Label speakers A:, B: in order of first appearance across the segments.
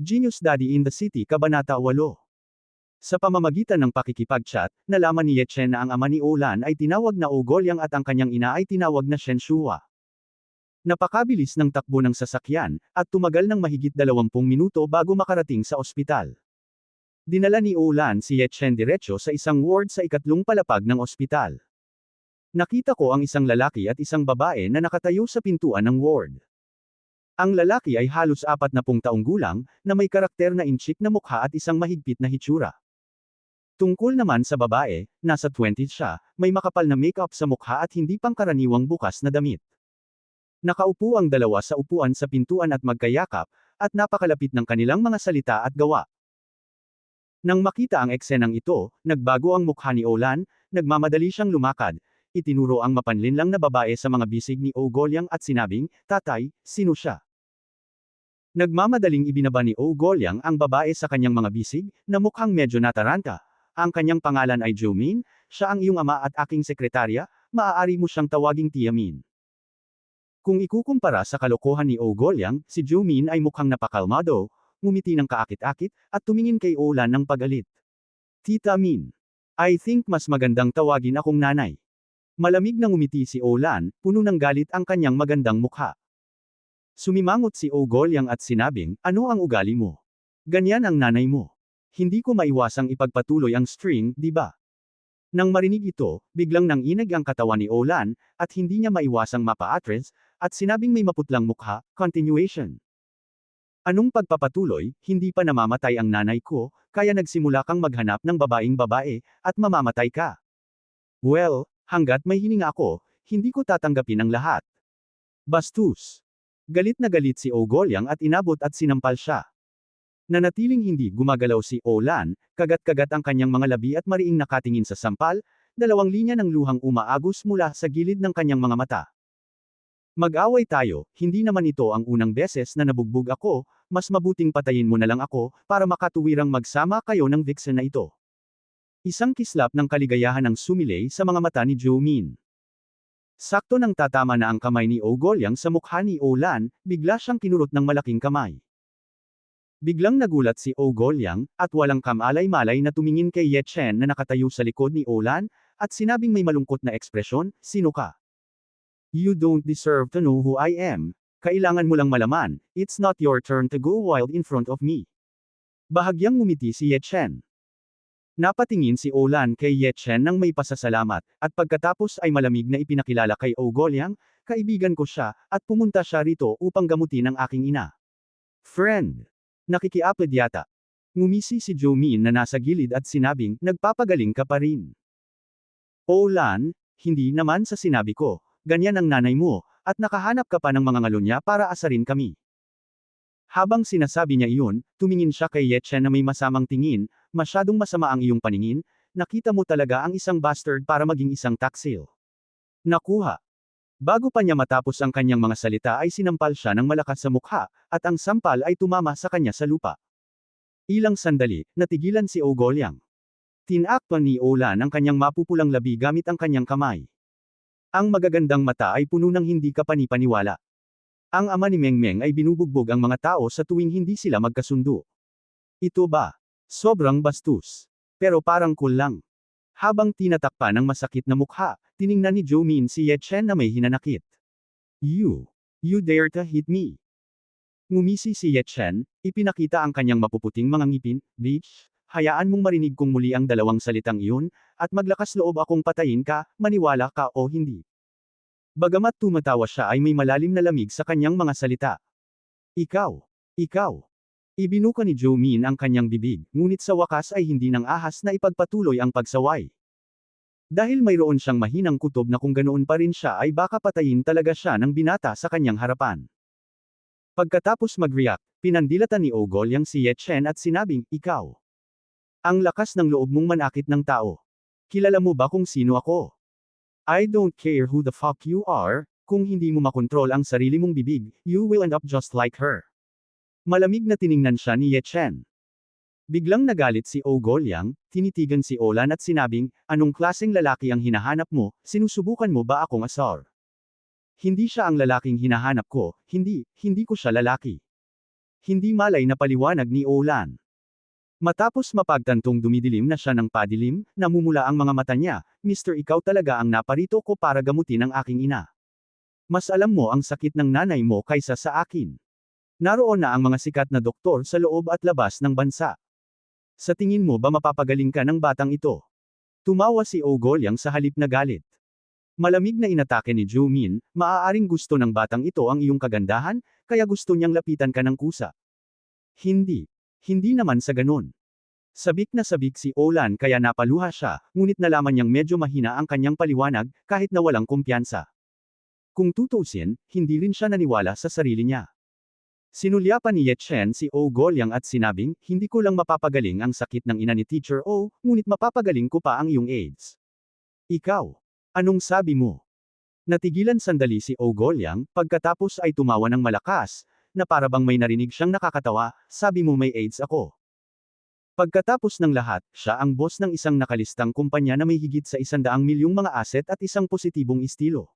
A: Genius Daddy in the City Kabanata 8. Sa pamamagitan ng pakikipag-chat, nalaman ni Ye Chen na ang ama ni Olan ay tinawag na Ogolyang at ang kanyang ina ay tinawag na Shen Shua. Napakabilis ng takbo ng sasakyan, at tumagal ng mahigit 20 minuto bago makarating sa ospital. Dinala ni Olan si Ye Chen diretso sa isang ward sa ikatlong palapag ng ospital. Nakita ko ang isang lalaki at isang babae na nakatayo sa pintuan ng ward. Ang lalaki ay halos 40 taong gulang, na may karakter na inchik na mukha at isang mahigpit na hitsura. Tungkol naman sa babae, nasa 20s siya, may makapal na makeup sa mukha at hindi pangkaraniwang bukas na damit. Nakaupo ang dalawa sa upuan sa pintuan at magkayakap, at napakalapit ng kanilang mga salita at gawa. Nang makita ang eksenang ito, nagbago ang mukha ni Olan, nagmamadali siyang lumakad, itinuro ang mapanlinlang na babae sa mga bisig ni Ogolyang at sinabing, "Tatay, sino siya?" Nagmamadaling ibinaba ni Ogolyang ang babae sa kanyang mga bisig, na mukhang medyo nataranta. Ang kanyang pangalan ay Jomin, siya ang iyong ama at aking sekretarya, maaari mo siyang tawaging Tia Min. Kung ikukumpara sa kalokohan ni Ogolyang, si Jomin ay mukhang napakalmado, ngumiti ng kaakit-akit, at tumingin kay Olan ng pagalit. "Tita Min. I think mas magandang tawagin akong nanay." Malamig na ngumiti si Olan, puno ng galit ang kanyang magandang mukha. Sumimangot si Ogolyang at sinabing, "Ano ang ugali mo? Ganyan ang nanay mo. Hindi ko maiwasang ipagpatuloy ang string, di ba?" Nang marinig ito, biglang nanginig ang katawan ni Olan, at hindi niya maiwasang mapa-atres, at sinabing may maputlang mukha, "Continuation. Anong pagpapatuloy, hindi pa namamatay ang nanay ko, kaya nagsimula kang maghanap ng babaeng babae, at mamamatay ka. Well, hanggat may hininga ako, hindi ko tatanggapin ang lahat." Bastos. Galit na galit si Ogolyang at inabot at sinampal siya. Nanatiling hindi gumagalaw si Olan, kagat-kagat ang kanyang mga labi at mariing nakatingin sa sampal, 2 linya ng luhang umaagos mula sa gilid ng kanyang mga mata. "Mag-away tayo, hindi naman ito ang unang beses na nabugbog ako, mas mabuting patayin mo na lang ako, para makatuwirang magsama kayo ng vixen na ito." Isang kislap ng kaligayahan ang sumilay sa mga mata ni Jomin. Sakto nang tatama na ang kamay ni Ogolyang sa mukha ni Olan, bigla siyang kinurot ng malaking kamay. Biglang nagulat si Ogolyang, at walang kamalay-malay na tumingin kay Ye Chen na nakatayo sa likod ni Olan, at sinabing may malungkot na ekspresyon, "Sino ka? You don't deserve to know who I am. Kailangan mo lang malaman, it's not your turn to go wild in front of me." Bahagyang ngumiti si Ye Chen. Napatingin si Olan kay Ye Chen nang may pasasalamat, at pagkatapos ay malamig na ipinakilala kay Ogolyang, "Kaibigan ko siya, at pumunta siya rito upang gamutin ang aking ina." "Friend. Nakikiapid yata." Ngumisi si Jomin na nasa gilid at sinabing, "Nagpapagaling ka pa rin." "Olan, hindi naman sa sinabi ko, ganyan ang nanay mo, at nakahanap ka pa ng mga ngalunya para asarin kami." Habang sinasabi niya iyon, tumingin siya kay Ye Chen na may masamang tingin, "Masyadong masama ang iyong paningin, nakita mo talaga ang isang bastard para maging isang taksil." Nakuha. Bago pa niya matapos ang kanyang mga salita ay sinampal siya ng malakas sa mukha, at ang sampal ay tumama sa kanya sa lupa. Ilang sandali, natigilan si Ogolyang. Tinakpan ni Olan ang kanyang mapupulang labi gamit ang kanyang kamay. Ang magagandang mata ay puno ng hindi kapanipaniwala. Ang ama ni Mengmeng ay binubugbog ang mga tao sa tuwing hindi sila magkasundo. Ito ba? Sobrang bastos. Pero parang cool lang. Habang tinatakpan ng masakit na mukha, tiningnan ni Jomin si Ye Chen na may hinanakit. You dare to hit me?" Ngumisi si Ye Chen, ipinakita ang kanyang mapuputing mga ngipin, "Bitch, hayaan mong marinig kong muli ang dalawang salitang iyon, at maglakas loob akong patayin ka, maniwala ka o hindi." Bagamat tumatawa siya ay may malalim na lamig sa kanyang mga salita. Ikaw. Ibinuka ni Jomin ang kanyang bibig, ngunit sa wakas ay hindi nang ahas na ipagpatuloy ang pagsaway. Dahil mayroon siyang mahinang kutob na kung ganoon pa rin siya ay baka patayin talaga siya ng binata sa kanyang harapan. Pagkatapos mag-react, pinandilatan ni Ogolyang si Ye Chen at sinabing, "Ikaw. Ang lakas ng loob mong manakit ng tao. Kilala mo ba kung sino ako? I don't care who the fuck you are, kung hindi mo makontrol ang sarili mong bibig, you will end up just like her." Malamig na tiningnan siya ni Ye Chen. Biglang nagalit si Ogolyang, tinitigan si Olan at sinabing, "Anong klaseng lalaki ang hinahanap mo, sinusubukan mo ba akong asar?" "Hindi siya ang lalaking hinahanap ko, hindi ko siya lalaki. Hindi malay na paliwanag ni Olan. Matapos mapagtantong dumidilim na siya ng padilim, namumula ang mga mata niya, Mister, ikaw talaga ang naparito ko para gamutin ang aking ina. Mas alam mo ang sakit ng nanay mo kaysa sa akin. Naroon na ang mga sikat na doktor sa loob at labas ng bansa. Sa tingin mo ba mapapagaling ka ng batang ito? Tumawa si Ogolyang sa halip na galit. Malamig na inatake ni Jumin, maaaring gusto ng batang ito ang iyong kagandahan, kaya gusto niyang lapitan ka ng kusa. Hindi. Hindi naman sa ganun. Sabik na sabik si Olan kaya napaluha siya, ngunit nalaman niyang medyo mahina ang kanyang paliwanag, kahit na walang kumpiyansa. Kung tutuusin, hindi rin siya naniwala sa sarili niya. Sinulyapan ni Ye Chen si O Golyang at sinabing, hindi ko lang mapapagaling ang sakit ng ina ni Teacher O, ngunit mapapagaling ko pa ang iyong AIDS. Ikaw. Anong sabi mo? Natigilan sandali si O Golyang, pagkatapos ay tumawa ng malakas, na para bang may narinig siyang nakakatawa, sabi mo may AIDS ako. Pagkatapos ng lahat, siya ang boss ng isang nakalistang kumpanya na may higit sa 100 milyong mga asset at isang positibong estilo.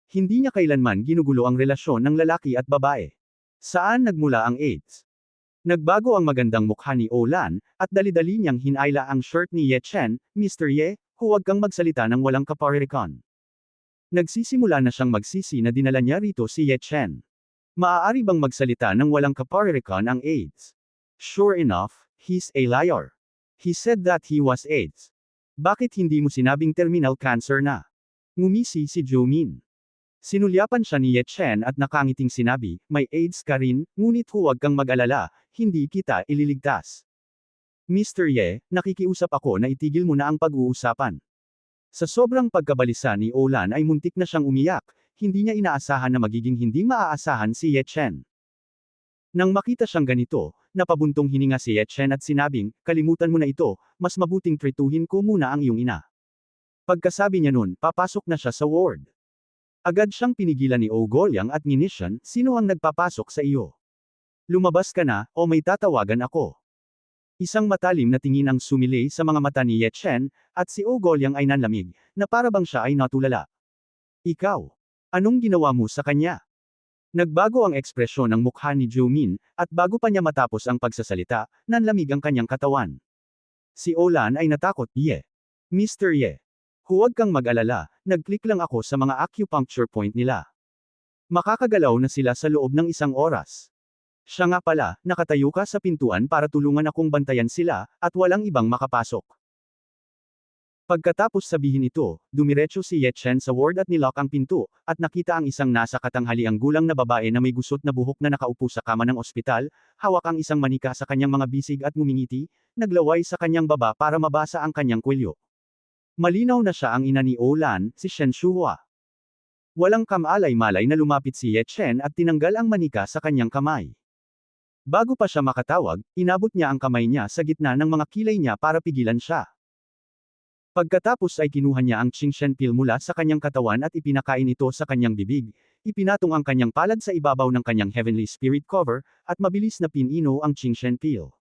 A: Hindi niya kailanman ginugulo ang relasyon ng lalaki at babae. Saan nagmula ang AIDS? Nagbago ang magandang mukha ni Olan, at dali-dali niyang hinayla ang shirt ni Ye Chen, Mr. Ye, huwag kang magsalita ng walang kaparirikan. Nagsisimula na siyang magsisi na dinala niya rito si Ye Chen. Maaari bang magsalita ng walang kaparirikan ang AIDS? Sure enough, he's a liar. He said that he was AIDS. Bakit hindi mo sinabing terminal cancer na? Ngumisi si Jomin. Sinulyapan siya ni Ye Chen at nakangiting sinabi, may AIDS ka rin, ngunit huwag kang mag-alala, hindi kita ililigtas. Mr. Ye, nakikiusap ako na itigil mo na ang pag-uusapan. Sa sobrang pagkabalisa ni Olan ay muntik na siyang umiyak, hindi niya inaasahan na magiging hindi maaasahan si Ye Chen. Nang makita siyang ganito, napabuntong hininga si Ye Chen at sinabing, kalimutan mo na ito, mas mabuting trituhin ko muna ang iyong ina. Pagkasabi niya nun, papasok na siya sa ward. Agad siyang pinigilan ni Ogolyang at Ninishan, sino ang nagpapasok sa iyo? Lumabas ka na, o may tatawagan ako. Isang matalim na tingin ang sumilay sa mga mata ni Ye Chen, at si Ogolyang ay nanlamig, na para bang siya ay natulala. Ikaw. Anong ginawa mo sa kanya? Nagbago ang ekspresyon ng mukha ni Jomin, at bago pa niya matapos ang pagsasalita, nanlamig ang kanyang katawan. Si Olan ay natakot, Ye. Mr. Ye. Huwag kang mag-alala, nag-click lang ako sa mga acupuncture point nila. Makakagalaw na sila sa loob ng 1 oras. Siya nga pala, nakatayo ka sa pintuan para tulungan akong bantayan sila, at walang ibang makapasok. Pagkatapos sabihin ito, dumiretso si Ye Chen sa ward at nilock ang pinto, at nakita ang isang nasa katanghaliang gulang na babae na may gusot na buhok na nakaupo sa kama ng ospital, hawak ang isang manika sa kanyang mga bisig at ngumingiti, naglaway sa kanyang baba para mabasa ang kanyang kwelyo. Malinaw na siya ang ina ni Olan, si Shen Shuhua. Walang kamalay-malay na lumapit si Ye Chen at tinanggal ang manika sa kanyang kamay. Bago pa siya makatawag, inabot niya ang kamay niya sa gitna ng mga kilay niya para pigilan siya. Pagkatapos ay kinuha niya ang Qingshen pill mula sa kanyang katawan at ipinakain ito sa kanyang bibig, ipinatong ang kanyang palad sa ibabaw ng kanyang heavenly spirit cover, at mabilis na pinino ang Qingshen pill.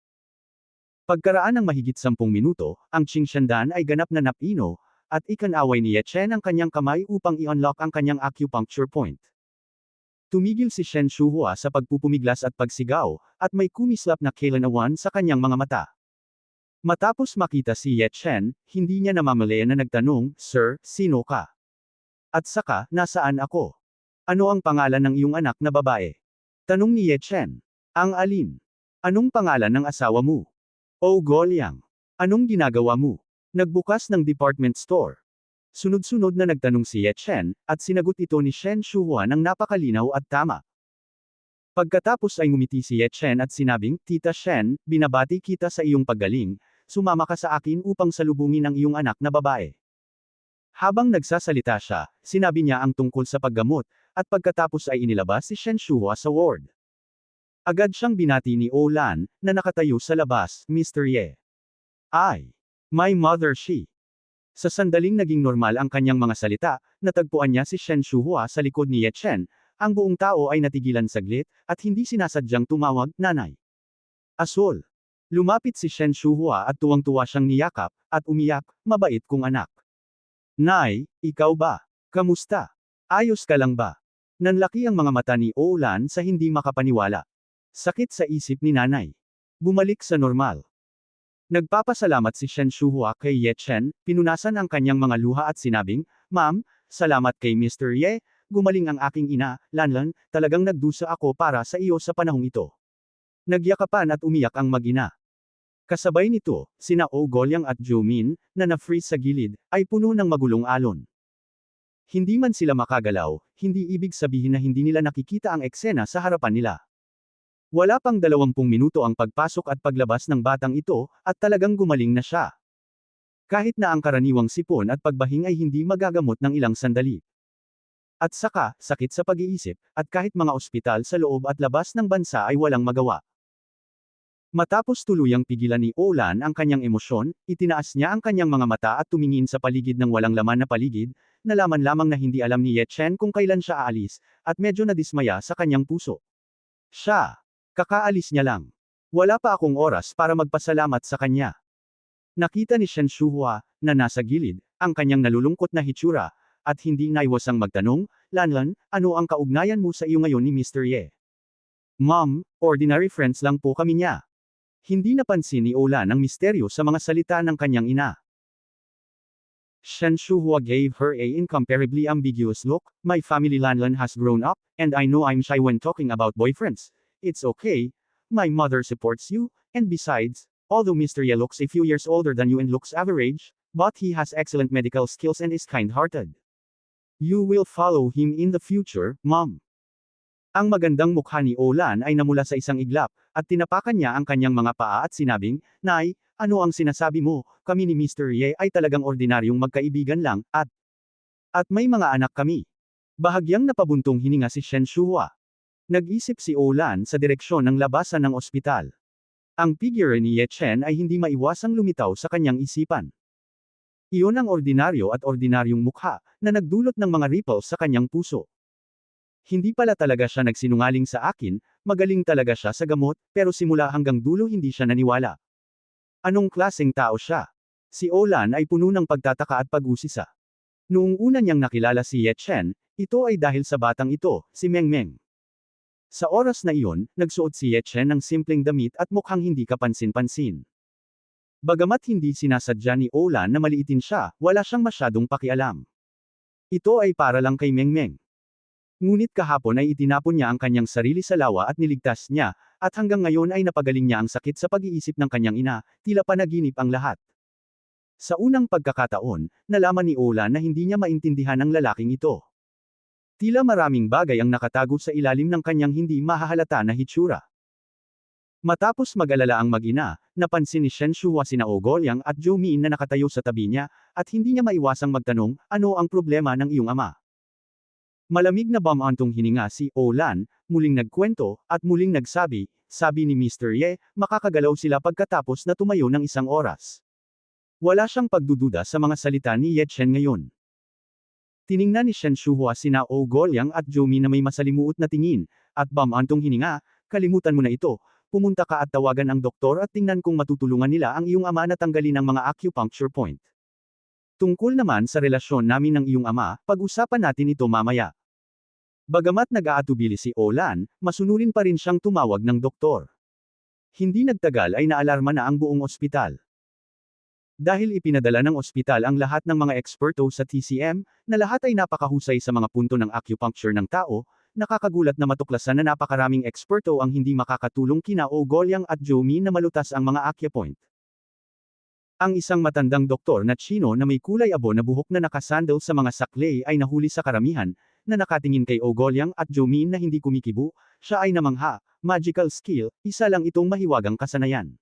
A: Pagkaraan ng mahigit 10 minuto, ang Qingshen Dan ay ganap na napino, at ikanaway ni Ye Chen ang kanyang kamay upang i-unlock ang kanyang acupuncture point. Tumigil si Shen Shuhua sa pagpupumiglas at pagsigaw, at may kumislap na kailanawan sa kanyang mga mata. Matapos makita si Ye Chen, hindi niya namamalayan na nagtanong, Sir, sino ka? At saka, nasaan ako? Ano ang pangalan ng iyong anak na babae? Tanong ni Ye Chen. Ang alin? Anong pangalan ng asawa mo? O Golyang. Anong ginagawa mo? Nagbukas ng department store. Sunod-sunod na nagtanong si Ye Chen, at sinagot ito ni Shen Shuhua ng napakalinaw at tama. Pagkatapos ay ngumiti si Ye Chen at sinabing, Tita Shen, binabati kita sa iyong paggaling, sumama ka sa akin upang salubungin ang iyong anak na babae. Habang nagsasalita siya, sinabi niya ang tungkol sa paggamot, at pagkatapos ay inilabas si Shen Shuhua sa ward. Agad siyang binati ni Olan, na nakatayo sa labas, Mr. Ye. My mother she. Sa sandaling naging normal ang kanyang mga salita, natagpuan niya si Shen Shuhua sa likod ni Ye Chen, ang buong tao ay natigilan saglit, at hindi sinasadyang tumawag, Nanay. Asol. Lumapit si Shen Shuhua at tuwang-tuwa siyang niyakap, at umiyak, mabait kong anak. Nay, ikaw ba? Kamusta? Ayos ka lang ba? Nanlaki ang mga mata ni Olan sa hindi makapaniwala. Sakit sa isip ni nanay. Bumalik sa normal. Nagpapasalamat si Shen Shuhua kay Ye Chen, pinunasan ang kanyang mga luha at sinabing, Ma'am, salamat kay Mr. Ye, gumaling ang aking ina, Lanlan, talagang nagdusa ako para sa iyo sa panahong ito. Nagyakapan at umiyak ang mag-ina. Kasabay nito, sina Oh Golyang at Zhou Min, na na-freeze sa gilid, ay puno ng magulong alon. Hindi man sila makagalaw, hindi ibig sabihin na hindi nila nakikita ang eksena sa harapan nila. Wala pang 20 minuto ang pagpasok at paglabas ng batang ito, at talagang gumaling na siya. Kahit na ang karaniwang sipon at pagbahing ay hindi magagamot ng ilang sandali. At saka, sakit sa pag-iisip, at kahit mga ospital sa loob at labas ng bansa ay walang magawa. Matapos tuluyang pigilan ni Olan ang kanyang emosyon, itinaas niya ang kanyang mga mata at tumingin sa paligid ng walang laman na paligid, nalaman lamang na hindi alam ni Ye Chen kung kailan siya aalis, at medyo nadismaya sa kanyang puso. Siya! Kakaalis niya lang. Wala pa akong oras para magpasalamat sa kanya. Nakita ni Shen Shuhua, na nasa gilid, ang kanyang nalulungkot na hitsura, at hindi naiwasang magtanong, Lanlan, ano ang kaugnayan mo sa iyo ngayon ni Mr. Ye? Mom, ordinary friends lang po kami niya. Hindi napansin ni Olan ang misteryo sa mga salita ng kanyang ina. Shen Shuhua gave her a incomparably ambiguous look, my family Lanlan has grown up, and I know I'm shy when talking about boyfriends. It's okay. My mother supports you, and besides, although Mr. Ye looks a few years older than you and looks average, but he has excellent medical skills and is kind-hearted. You will follow him in the future, Mom. Ang magandang mukha ni Olan ay namula sa isang iglap, at tinapakan niya ang kanyang mga paa at sinabing, Nay, ano ang sinasabi mo, kami ni Mr. Ye ay talagang ordinaryong magkaibigan lang, at may mga anak kami. Bahagyang napabuntong hininga si Shen Shuhua. Nag-isip si Olan sa direksyon ng labasan ng ospital. Ang figure ni Ye Chen ay hindi maiwasang lumitaw sa kanyang isipan. Iyon ang ordinaryo at ordinaryong mukha, na nagdulot ng mga ripples sa kanyang puso. Hindi pala talaga siya nagsinungaling sa akin, magaling talaga siya sa gamot, pero simula hanggang dulo hindi siya naniwala. Anong klaseng tao siya? Si Olan ay puno ng pagtataka at pag-usisa. Noong una niyang nakilala si Ye Chen, ito ay dahil sa batang ito, si Meng Meng. Sa oras na iyon, nagsuot si Ye Chen ng simpleng damit at mukhang hindi kapansin-pansin. Bagamat hindi sinasadya ni Olan na maliitin siya, wala siyang masyadong pakialam. Ito ay para lang kay Meng Meng. Ngunit kahapon ay itinapon niya ang kanyang sarili sa lawa at niligtas niya, at hanggang ngayon ay napagaling niya ang sakit sa pag-iisip ng kanyang ina, tila panaginip ang lahat. Sa unang pagkakataon, nalaman ni Olan na hindi niya maintindihan ang lalaking ito. Tila maraming bagay ang nakatago sa ilalim ng kanyang hindi mahahalata na hitsura. Matapos mag-alala ang mag-ina, napansin ni Shen Shuhua sina Oh Golyang at Zhou Min na nakatayo sa tabi niya, at hindi niya maiwasang magtanong, ano ang problema ng iyong ama? Malamig na bumantong hininga si Olan, muling nagkwento, at muling nagsabi, sabi ni Mr. Ye, makakagalaw sila pagkatapos na tumayo ng isang oras. Wala siyang pagdududa sa mga salita ni Ye Chen ngayon. Tiningnan ni Shen Shuhua sina Oh Golyang at Zhou Min na may masalimuot na tingin, at bumantong hininga, kalimutan mo na ito, pumunta ka at tawagan ang doktor at tingnan kung matutulungan nila ang iyong ama na tanggalin ang mga acupuncture point. Tungkol naman sa relasyon namin ng iyong ama, pag-usapan natin ito mamaya. Bagamat nag-aatubili si Olan, masunurin pa rin siyang tumawag ng doktor. Hindi nagtagal ay naalarma na ang buong ospital. Dahil ipinadala ng ospital ang lahat ng mga eksperto sa TCM, na lahat ay napakahusay sa mga punto ng acupuncture ng tao, nakakagulat na matuklasan na napakaraming eksperto ang hindi makakatulong kina Oh Golyang at Zhou Min na malutas ang mga acupoint. Ang isang matandang doktor na Chino na may kulay abo na buhok na nakasandal sa mga saklay ay nahuli sa karamihan, na nakatingin kay Oh Golyang at Zhou Min na hindi kumikibo, siya ay namangha, magical skill, isa lang itong mahiwagang kasanayan.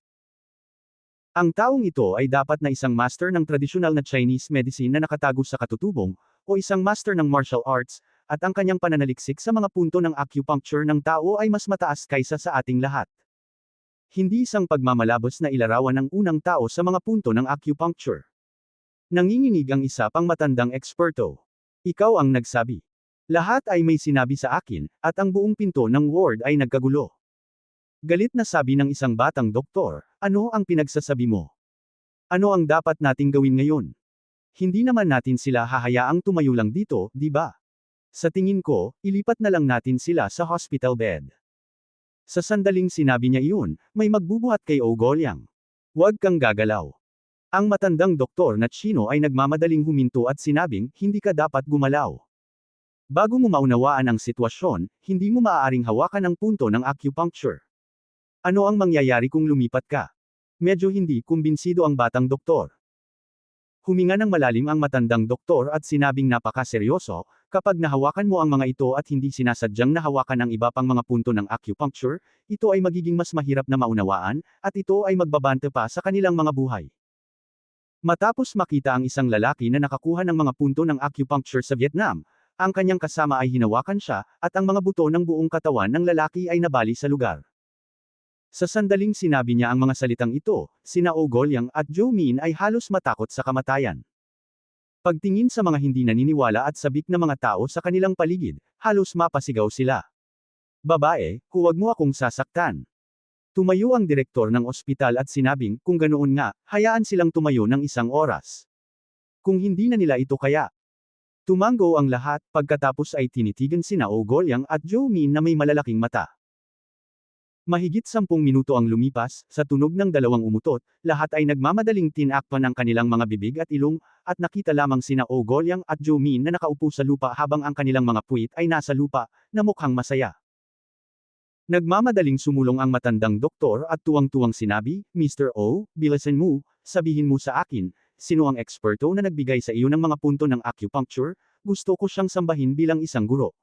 A: Ang taong ito ay dapat na isang master ng tradisyonal na Chinese medicine na nakatago sa katutubong, o isang master ng martial arts, at ang kanyang pananaliksik sa mga punto ng acupuncture ng tao ay mas mataas kaysa sa ating lahat. Hindi isang pagmamalabos na ilarawan ng unang tao sa mga punto ng acupuncture. Nanginginig ang isa pang matandang eksperto. Ikaw ang nagsabi. Lahat ay may sinabi sa akin, at ang buong pinto ng ward ay nagkagulo. Galit na sabi ng isang batang doktor, ano ang pinagsasabi mo? Ano ang dapat nating gawin ngayon? Hindi naman natin sila hahayaang tumayo lang dito, di ba? Sa tingin ko, ilipat na lang natin sila sa hospital bed. Sa sandaling sinabi niya iyon, may magbubuhat kay Ogolyang. Huwag kang gagalaw. Ang matandang doktor na Chino ay nagmamadaling huminto at sinabing, hindi ka dapat gumalaw. Bago mo maunawaan ang sitwasyon, hindi mo maaaring hawakan ang punto ng acupuncture. Ano ang mangyayari kung lumipat ka? Medyo hindi kumbinsido ang batang doktor. Huminga ng malalim ang matandang doktor at sinabing napakaseryoso, kapag nahawakan mo ang mga ito at hindi sinasadyang nahawakan ang iba pang mga punto ng acupuncture, ito ay magiging mas mahirap na maunawaan, at ito ay magbabante pa sa kanilang mga buhay. Matapos makita ang isang lalaki na nakakuha ng mga punto ng acupuncture sa Vietnam, ang kanyang kasama ay hinawakan siya, at ang mga buto ng buong katawan ng lalaki ay nabali sa lugar. Sa sandaling sinabi niya ang mga salitang ito, sina Ogolyang at Joe Min ay halos matakot sa kamatayan. Pagtingin sa mga hindi naniniwala at sabik na mga tao sa kanilang paligid, halos mapasigaw sila. Babae, huwag mo akong sasaktan. Tumayo ang direktor ng ospital at sinabing, kung ganoon nga, hayaan silang tumayo ng 1 oras. Kung hindi na nila ito kaya. Tumango ang lahat, pagkatapos ay tinitigan sina Ogolyang at Joe Min na may malalaking mata. Mahigit 10 minuto ang lumipas, sa tunog ng dalawang umutot, lahat ay nagmamadaling tinakpan ang kanilang mga bibig at ilong, at nakita lamang sina Ogolyang at Joe Min na nakaupo sa lupa habang ang kanilang mga puwit ay nasa lupa, na mukhang masaya. Nagmamadaling sumulong ang matandang doktor at tuwang-tuwang sinabi, Mr. O, bilisan mo, sabihin mo sa akin, sino ang eksperto na nagbigay sa iyo ng mga punto ng acupuncture, gusto ko siyang sambahin bilang isang guro.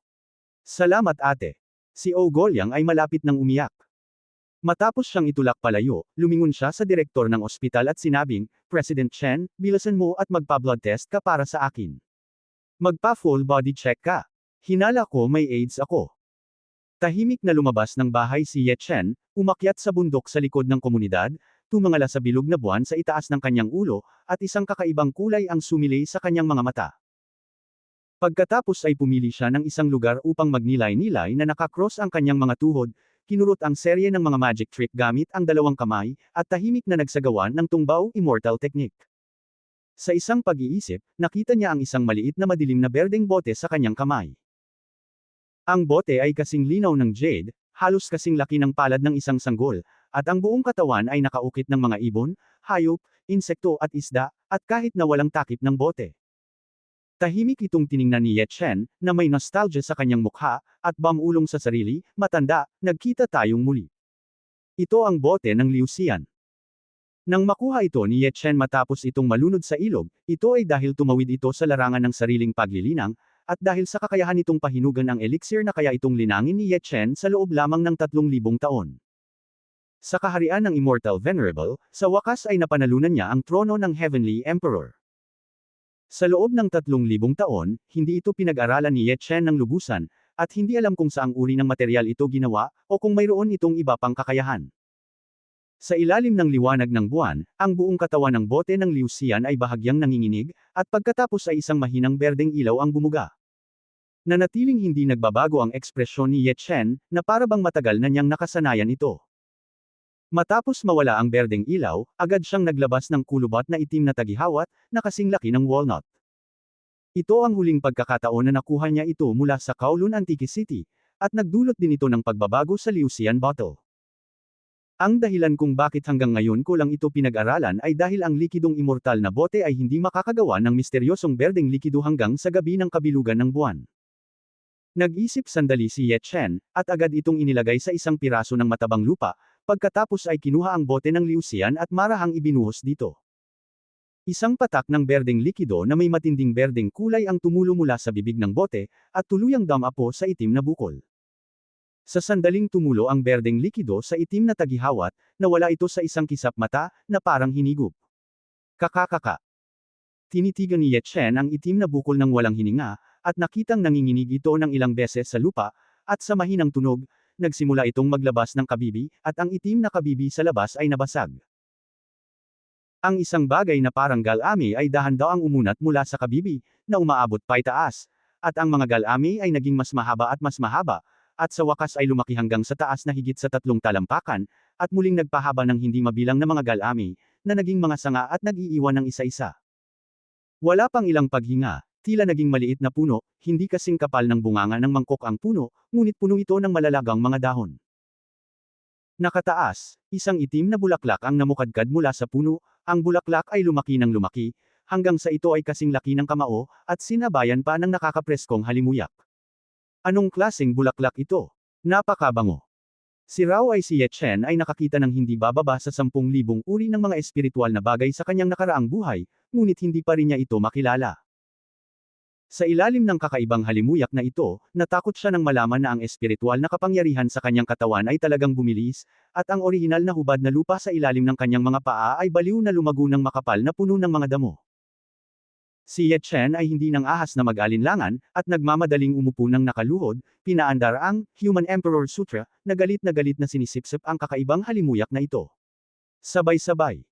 A: Salamat ate. Si Ogolyang ay malapit ng umiyak. Matapos siyang itulak palayo, lumingon siya sa direktor ng ospital at sinabing, President Chen, bilisan mo at magpa-blood test ka para sa akin. Magpa-full body check ka. Hinala ko may AIDS ako. Tahimik na lumabas ng bahay si Ye Chen, umakyat sa bundok sa likod ng komunidad, tumangala sa bilog na buwan sa itaas ng kanyang ulo, at isang kakaibang kulay ang sumilay sa kanyang mga mata. Pagkatapos ay pumili siya ng isang lugar upang magnilay-nilay na nakakross ang kanyang mga tuhod, kinurot ang serye ng mga magic trick gamit ang dalawang kamay, at tahimik na nagsagawan ng Tungbao Immortal Technique. Sa isang pag-iisip, nakita niya ang isang maliit na madilim na berdeng bote sa kanyang kamay. Ang bote ay kasing linaw ng jade, halos kasing laki ng palad ng isang sanggol, at ang buong katawan ay nakaukit ng mga ibon, hayop, insekto at isda, at kahit na walang takip ng bote. Tahimik itong tiningnan ni Ye Chen, na may nostalgia sa kanyang mukha, at bamulong sa sarili, matanda, nagkita tayong muli. Ito ang bote ng Liu Xian. Nang makuha ito ni Ye Chen matapos itong malunod sa ilog, ito ay dahil tumawid ito sa larangan ng sariling paglilinang, at dahil sa kakayahan itong pahinugan ang elixir na kaya itong linangin ni Ye Chen sa loob lamang ng 3,000 taon. Sa kaharian ng Immortal Venerable, sa wakas ay napanalunan niya ang trono ng Heavenly Emperor. Sa loob ng 3,000 taon, hindi ito pinag-aralan ni Ye Chen ng lubusan, at hindi alam kung saang uri ng material ito ginawa, o kung mayroon itong iba pang kakayahan. Sa ilalim ng liwanag ng buwan, ang buong katawan ng bote ng Liu Xian ay bahagyang nanginginig, at pagkatapos ay isang mahinang berdeng ilaw ang bumuga. Nanatiling hindi nagbabago ang ekspresyon ni Ye Chen, na para bang matagal na niyang nakasanayan ito. Matapos mawala ang berdeng ilaw, agad siyang naglabas ng kulubat na itim na tagihawat, na kasing laki ng walnut. Ito ang huling pagkakataon na nakuha niya ito mula sa Kowloon Antique City, at nagdulot din ito ng pagbabago sa Liu Xian bottle. Ang dahilan kung bakit hanggang ngayon ko lang ito pinag-aralan ay dahil ang likidong immortal na bote ay hindi makakagawa ng misteryosong berdeng likido hanggang sa gabi ng kabilugan ng buwan. Nag-isip sandali si Ye Chen, at agad itong inilagay sa isang piraso ng matabang lupa, pagkatapos ay kinuha ang bote ng Liu Xian at marahang ibinuhos dito. Isang patak ng berdeng likido na may matinding berdeng kulay ang tumulo mula sa bibig ng bote, at tuluyang damapo sa itim na bukol. Sa sandaling tumulo ang berdeng likido sa itim na tagihawat, nawala ito sa isang kisap mata, na parang hinigup. Kakakaka. Tinitigan ni Ye Chen ang itim na bukol ng walang hininga, at nakitang nanginginig ito ng ilang beses sa lupa, at sa mahinang tunog, nagsimula itong maglabas ng kabibi, at ang itim na kabibi sa labas ay nabasag. Ang isang bagay na parang galami ay dahan-dahang umunat mula sa kabibi, na umaabot paitaas, at ang mga galami ay naging mas mahaba, at sa wakas ay lumaki hanggang sa taas na higit sa 3 talampakan, at muling nagpahaba ng hindi mabilang na mga galami, na naging mga sanga at nag-iiwan ng isa-isa. Wala pang ilang paghinga, tila naging maliit na puno, hindi kasing kapal ng bunganga ng mangkok ang puno, ngunit puno ito ng malalagang mga dahon. Nakataas, isang itim na bulaklak ang namukadkad mula sa puno, ang bulaklak ay lumaki ng lumaki, hanggang sa ito ay kasing laki ng kamao, at sinabayan pa ng nakakapreskong halimuyak. Anong klaseng bulaklak ito? Napakabango. Si Rao ay si Ye Chen ay nakakita ng hindi bababa sa 10,000 uri ng mga espiritual na bagay sa kanyang nakaraang buhay, ngunit hindi pa rin niya ito makilala. Sa ilalim ng kakaibang halimuyak na ito, natakot siya nang malaman na ang espiritual na kapangyarihan sa kanyang katawan ay talagang bumilis, at ang orihinal na hubad na lupa sa ilalim ng kanyang mga paa ay baliw na lumago ng makapal na puno ng mga damo. Si Ye Chen ay hindi nang ahas na mag-alinlangan, at nagmamadaling umupo ng nakaluhod, pinaandar ang Human Emperor Sutra, na galit na sinisipsip ang kakaibang halimuyak na ito. Sabay-sabay.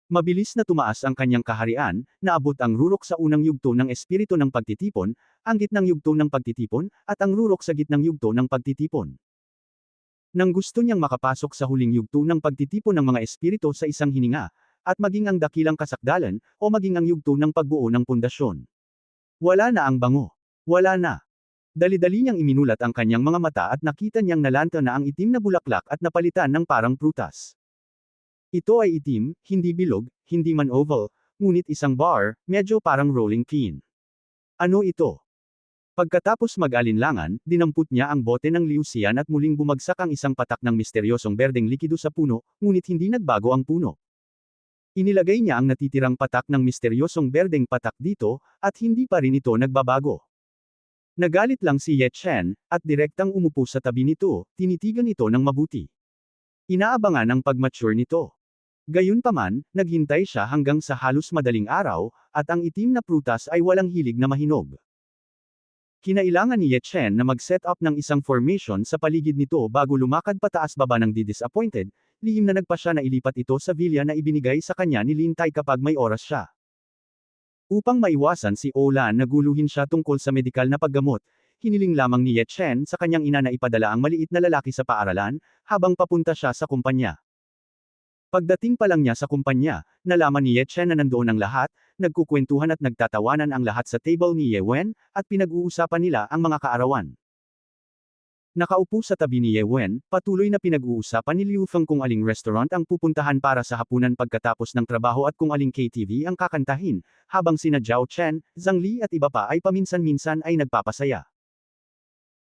A: Mabilis na tumaas ang kanyang kaharian, naabot ang rurok sa unang yugto ng espiritu ng pagtitipon, ang gitnang yugto ng pagtitipon, at ang rurok sa gitnang yugto ng pagtitipon. Nang gusto niyang makapasok sa huling yugto ng pagtitipon ng mga espiritu sa isang hininga, at maging ang dakilang kasakdalan, o maging ang yugto ng pagbuo ng pundasyon. Wala na ang bango. Wala na. Dali-dali niyang iminulat ang kanyang mga mata at nakita niyang nalanta na ang itim na bulaklak at napalitan ng parang prutas. Ito ay itim, hindi bilog, hindi man oval, ngunit isang bar, medyo parang rolling pin. Ano ito? Pagkatapos mag-alinlangan, dinampot niya ang bote ng liusian at muling bumagsak ang isang patak ng misteryosong berdeng likido sa puno, ngunit hindi nagbago ang puno. Inilagay niya ang natitirang patak ng misteryosong berdeng patak dito, at hindi pa rin ito nagbabago. Nagalit lang si Ye Chen, at direktang umupo sa tabi nito, tinitigan ito ng mabuti. Inaabangan ang pag-mature nito. Gayunpaman, naghintay siya hanggang sa halos madaling araw, at ang itim na prutas ay walang hilig na mahinog. Kinailangan ni Ye Chen na mag-set up ng isang formation sa paligid nito bago lumakad pataas baba ng disappointed, lihim na nagpa siya na ilipat ito sa villa na ibinigay sa kanya ni Lin Tai kapag may oras siya. Upang maiwasan si Olan na guluhin siya tungkol sa medikal na paggamot, hiniling lamang ni Ye Chen sa kanyang ina na ipadala ang maliit na lalaki sa paaralan, habang papunta siya sa kumpanya. Pagdating pa lang niya sa kumpanya, nalaman ni Ye Chen na nandoon ang lahat, nagkukwentuhan at nagtatawanan ang lahat sa table ni Ye Wen, at pinag-uusapan nila ang mga kaarawan. Nakaupo sa tabi ni Ye Wen, patuloy na pinag-uusapan ni Liu Feng kung aling restaurant ang pupuntahan para sa hapunan pagkatapos ng trabaho at kung aling KTV ang kakantahin, habang sina Zhao Chen, Zhang Li at iba pa ay paminsan-minsan ay nagpapasaya.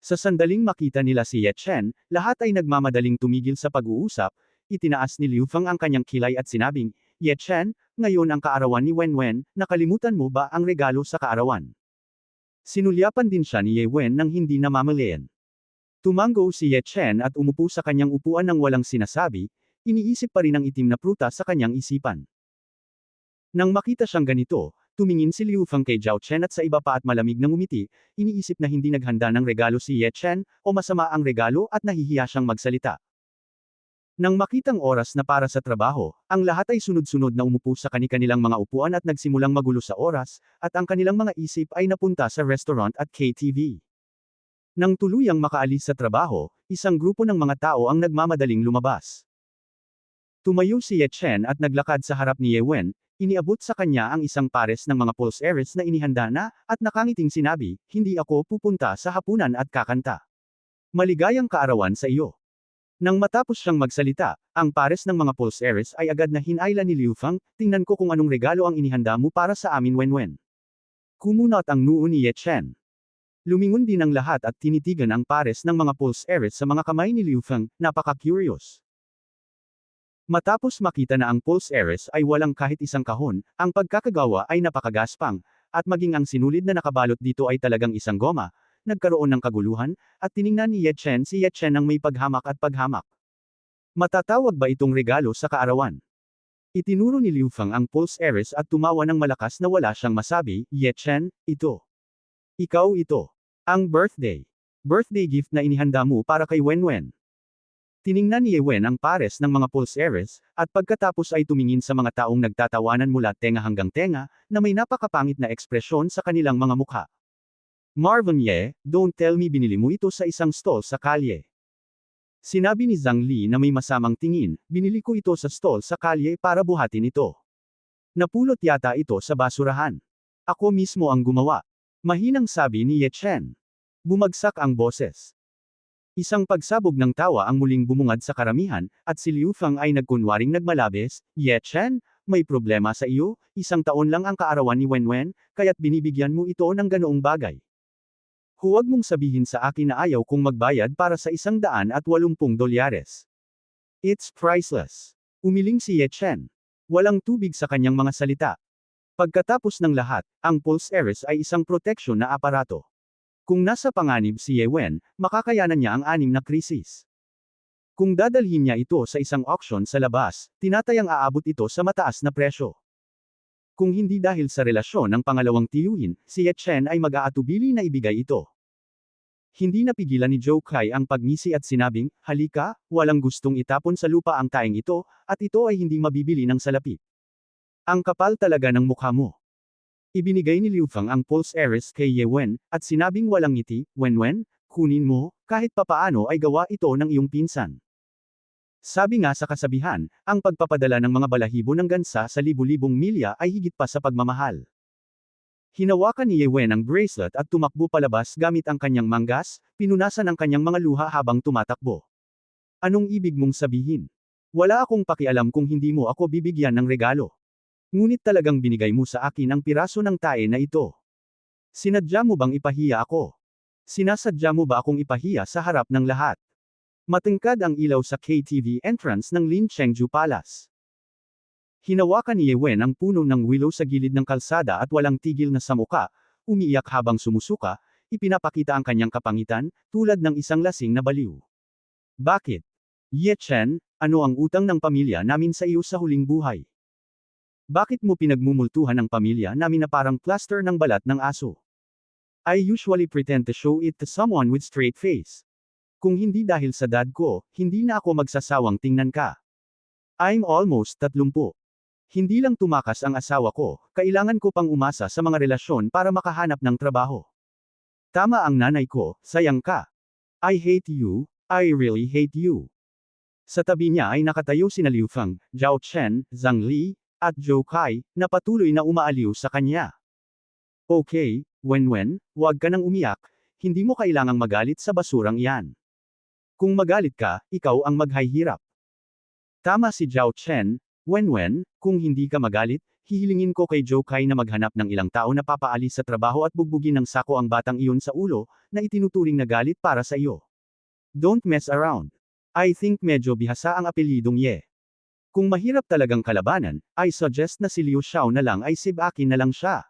A: Sa sandaling makita nila si Ye Chen, lahat ay nagmamadaling tumigil sa pag-uusap. Itinaas ni Liu Feng ang kanyang kilay at sinabing, Ye Chen, ngayon ang kaarawan ni Wen Wen, nakalimutan mo ba ang regalo sa kaarawan? Sinulyapan din siya ni Ye Wen nang hindi namamalayan. Tumango si Ye Chen at umupo sa kanyang upuan nang walang sinasabi, iniisip pa rin ang itim na prutas sa kanyang isipan. Nang makita siyang ganito, tumingin si Liu Feng kay Zhao Chen at sa iba pa at malamig na ngumiti, iniisip na hindi naghanda ng regalo si Ye Chen, o masama ang regalo at nahihiya siyang magsalita. Nang makitang oras na para sa trabaho, ang lahat ay sunod-sunod na umupo sa kani-kanilang mga upuan at nagsimulang magulo sa oras, at ang kanilang mga isip ay napunta sa restaurant at KTV. Nang tuluyang makaalis sa trabaho, isang grupo ng mga tao ang nagmamadaling lumabas. Tumayo si Ye Chen at naglakad sa harap ni Ye Wen, iniabot sa kanya ang isang pares ng mga pulseres na inihanda na, at nakangiting sinabi, hindi ako pupunta sa hapunan at kakanta. Maligayang kaarawan sa iyo. Nang matapos siyang magsalita, ang pares ng mga pulseres ay agad na hinayla ni Liu Feng, tingnan ko kung anong regalo ang inihanda mo para sa amin Wen Wen. Kumunot ang noo ni Ye Chen. Lumingon din ang lahat at tinitigan ang pares ng mga pulseres sa mga kamay ni Liu Feng, napaka-curious. Matapos makita na ang pulseres ay walang kahit isang kahon, ang pagkakagawa ay napakagaspang, at maging ang sinulid na nakabalot dito ay talagang isang goma. Nagkaroon ng kaguluhan, at tiningnan ni Ye Chen si Ye Chen ng may paghamak at paghamak. Matatawag ba itong regalo sa kaarawan? Itinuro ni Liu Feng ang pulseres at tumawa ng malakas na wala siyang masabi, Ye Chen, ito. Ikaw ito. Ang birthday. Birthday gift na inihanda mo para kay Wen Wen. Tiningnan ni Ye Wen ang pares ng mga pulseres, at pagkatapos ay tumingin sa mga taong nagtatawanan mula tenga hanggang tenga, na may napakapangit na ekspresyon sa kanilang mga mukha. Marvin Ye, don't tell me binili mo ito sa isang stall sa kalye. Sinabi ni Zhang Li na may masamang tingin, binili ko ito sa stall sa kalye para buhatin ito. Napulot yata ito sa basurahan. Ako mismo ang gumawa. Mahinang sabi ni Ye Chen. Bumagsak ang boses. Isang pagsabog ng tawa ang muling bumungad sa karamihan, at si Liu Fang ay nagkunwaring nagmalabis. Ye Chen, may problema sa iyo, 1 taon lang ang kaarawan ni Wenwen, kaya't binibigyan mo ito ng ganoong bagay. Huwag mong sabihin sa akin na ayaw kong magbayad para sa $180. It's priceless. Umiling si Ye Chen. Walang tubig sa kanyang mga salita. Pagkatapos ng lahat, ang Pulse Heiress ay isang proteksyon na aparato. Kung nasa panganib si Ye Wen, makakayanan niya ang 6 na krisis. Kung dadalhin niya ito sa isang auction sa labas, tinatayang aabot ito sa mataas na presyo. Kung hindi dahil sa relasyon ng pangalawang tiyuhin, si Ye Chen ay mag-aatubili na ibigay ito. Hindi napigilan ni Zhou Kai ang pagngisi at sinabing, halika, walang gustong itapon sa lupa ang taeng ito, at ito ay hindi mabibili ng salapi. Ang kapal talaga ng mukha mo. Ibinigay ni Liu Fang ang Pulse Heiress kay Ye Wen, at sinabing walang ngiti, Wenwen, kunin mo, kahit papaano ay gawa ito ng iyong pinsan. Sabi nga sa kasabihan, ang pagpapadala ng mga balahibo ng gansa sa libu-libong milya ay higit pa sa pagmamahal. Hinawakan ni Ye Wen ang bracelet at tumakbo palabas gamit ang kanyang manggas, pinunasan ang kanyang mga luha habang tumatakbo. Anong ibig mong sabihin? Wala akong pakialam kung hindi mo ako bibigyan ng regalo. Ngunit talagang binigay mo sa akin ang piraso ng tae na ito. Sinadya mo bang ipahiya ako? Sinasadya mo ba akong ipahiya sa harap ng lahat? Matingkad ang ilaw sa KTV entrance ng Lin Chengju Palace. Hinawakan ni Ye Wen ang puno ng willow sa gilid ng kalsada at walang tigil na sa muka, umiiyak habang sumusuka, ipinapakita ang kanyang kapangitan, tulad ng isang lasing na baliw. Bakit? Ye Chen, ano ang utang ng pamilya namin sa iyo sa huling buhay? Bakit mo pinagmumultuhan ang pamilya namin na parang plaster ng balat ng aso? I usually pretend to show it to someone with straight face. Kung hindi dahil sa dad ko, hindi na ako magsasawang tingnan ka. I'm almost 30. Hindi lang tumakas ang asawa ko, kailangan ko pang umasa sa mga relasyon para makahanap ng trabaho. Tama ang nanay ko, sayang ka. I hate you, I really hate you. Sa tabi niya ay nakatayo sina Liu Fang, Zhao Chen, Zhang Li, at Zhou Kai, na patuloy na umaaliw sa kanya. Okay, Wenwen, huwag ka nang umiyak, hindi mo kailangang magalit sa basurang iyan. Kung magalit ka, ikaw ang maghihirap. Tama si Zhao Chen, Wenwen, kung hindi ka magalit, hihilingin ko kay Zhou Kai na maghanap ng ilang tao na papaalis sa trabaho at bugbugin ng sako ang batang iyon sa ulo, na itinuturing na galit para sa iyo. Don't mess around. I think medyo bihasa ang apelyidong Ye. Kung mahirap talagang kalabanan, I suggest na si Liu Xiao na lang ay sibakin na lang siya.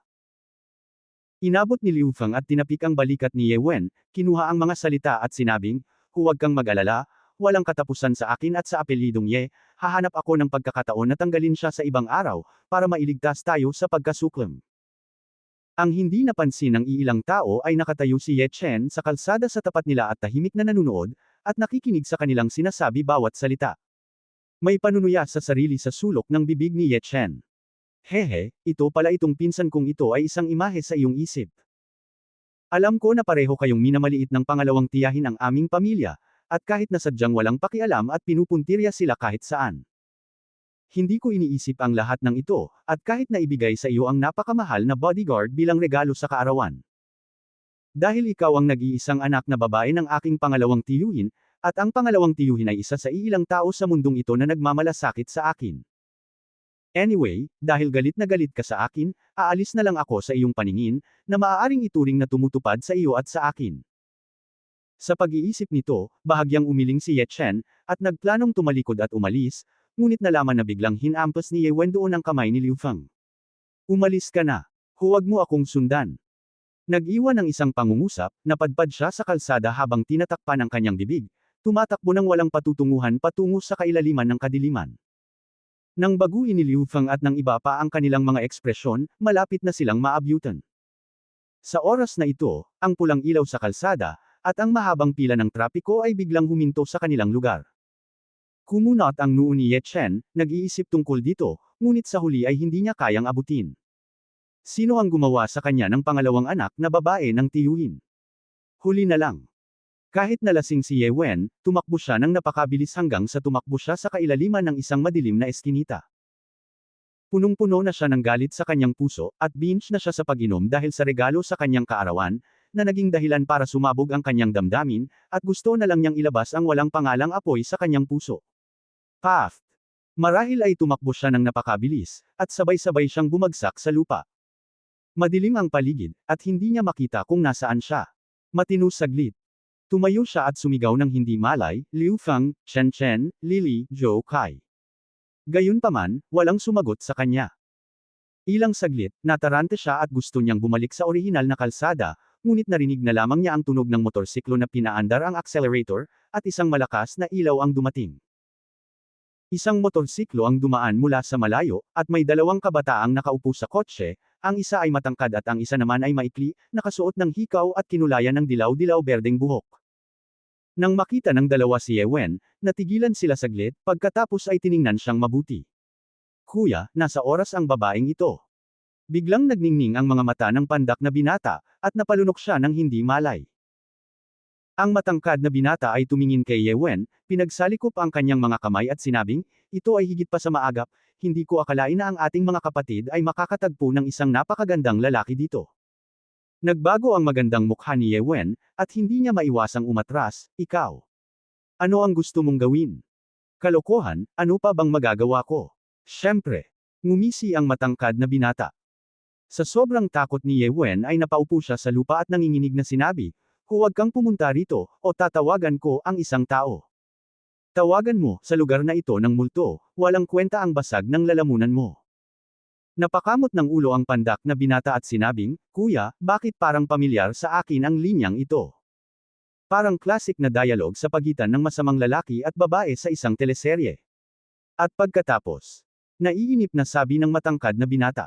A: Inabot ni Liu Fang at tinapik ang balikat ni Ye Wen, kinuha ang mga salita at sinabing, huwag kang mag-alala, walang katapusan sa akin at sa apelyidong Ye, hahanap ako ng pagkakataon na tanggalin siya sa ibang araw, para mailigtas tayo sa pagkasuklam. Ang hindi napansin ng iilang tao ay nakatayo si Ye Chen sa kalsada sa tapat nila at tahimik na nanunood, at nakikinig sa kanilang sinasabi bawat salita. May panunuya sa sarili sa sulok ng bibig ni Ye Chen. Hehe, ito pala itong pinsan kong ito ay isang imahe sa iyong isip. Alam ko na pareho kayong minamaliit ng pangalawang tiyahin ang aming pamilya, at kahit na sadyang walang pakialam at pinupuntirya sila kahit saan. Hindi ko iniisip ang lahat ng ito, at kahit na ibigay sa iyo ang napakamahal na bodyguard bilang regalo sa kaarawan. Dahil ikaw ang nag-iisang anak na babae ng aking pangalawang tiyuhin, at ang pangalawang tiyuhin ay isa sa iilang tao sa mundong ito na nagmamalasakit sa akin. Anyway, dahil galit na galit ka sa akin, aalis na lang ako sa iyong paningin, na maaaring ituring na tumutupad sa iyo at sa akin. Sa pag-iisip nito, bahagyang umiling si Ye Chen, at nagplanong tumalikod at umalis, ngunit nalaman na biglang hinampas ni Ye Wen doon ang kamay ni Liu Fang. Umalis ka na. Huwag mo akong sundan. Nag-iwan ng isang pangungusap, napadpad siya sa kalsada habang tinatakpan ang kanyang bibig, tumatakbo ng walang patutunguhan patungo sa kailaliman ng kadiliman. Nang baguhin ni Liu Fang at ng iba pa ang kanilang mga ekspresyon, malapit na silang maabyutan. Sa oras na ito, ang pulang ilaw sa kalsada, at ang mahabang pila ng trapiko ay biglang huminto sa kanilang lugar. Kumunot ang noo ni Ye Chen, nag-iisip tungkol dito, ngunit sa huli ay hindi niya kayang abutin. Sino ang gumawa sa kanya ng pangalawang anak na babae ng tiyuhin? Huli na lang. Kahit nalasing si Ye Wen, tumakbo siya ng napakabilis hanggang sa tumakbo siya sa kailaliman ng isang madilim na eskinita. Punong-puno na siya ng galit sa kanyang puso, at binge na siya sa pag-inom dahil sa regalo sa kanyang kaarawan, na naging dahilan para sumabog ang kanyang damdamin, at gusto na lang niyang ilabas ang walang pangalang apoy sa kanyang puso. Paft! Marahil ay tumakbo siya ng napakabilis, at sabay-sabay siyang bumagsak sa lupa. Madilim ang paligid, at hindi niya makita kung nasaan siya. Matino saglit. Tumayo siya at sumigaw ng hindi malay, Liu Feng, Chen Chen, Lily, Zhou Kai. Gayunpaman, walang sumagot sa kanya. Ilang saglit, natarante siya at gusto niyang bumalik sa orihinal na kalsada, ngunit narinig na lamang niya ang tunog ng motorsiklo na pinaandar ang accelerator, at isang malakas na ilaw ang dumating. Isang motorsiklo ang dumaan mula sa malayo, at may dalawang kabataang nakaupo sa kotse, ang isa ay matangkad at ang isa naman ay maikli, nakasuot ng hikaw at kinulayan ng dilaw-dilaw berdeng buhok. Nang makita ng dalawa si Ye Wen, natigilan sila saglit, pagkatapos ay tiningnan siyang mabuti. Kuya, nasa oras ang babaeng ito. Biglang nagningning ang mga mata ng pandak na binata, at napalunok siya ng hindi malay. Ang matangkad na binata ay tumingin kay Ye Wen, pinagsalikop ang kanyang mga kamay at sinabing, ito ay higit pa sa maagap, hindi ko akalain na ang ating mga kapatid ay makakatagpo ng isang napakagandang lalaki dito. Nagbago ang magandang mukha ni Ye Wen, at hindi niya maiwasang umatras, ikaw. Ano ang gusto mong gawin? Kalokohan, ano pa bang magagawa ko? Siyempre. Ngumisi ang matangkad na binata. Sa sobrang takot ni Ye Wen ay napaupo siya sa lupa at nanginginig na sinabi, huwag kang pumunta rito, o tatawagan ko ang isang tao. Tawagan mo, sa lugar na ito ng multo, walang kwenta ang basag ng lalamunan mo. Napakamot ng ulo ang pandak na binata at sinabing, Kuya, bakit parang pamilyar sa akin ang linyang ito? Parang classic na dialogue sa pagitan ng masamang lalaki at babae sa isang teleserye. At pagkatapos, naiinip na sabi ng matangkad na binata.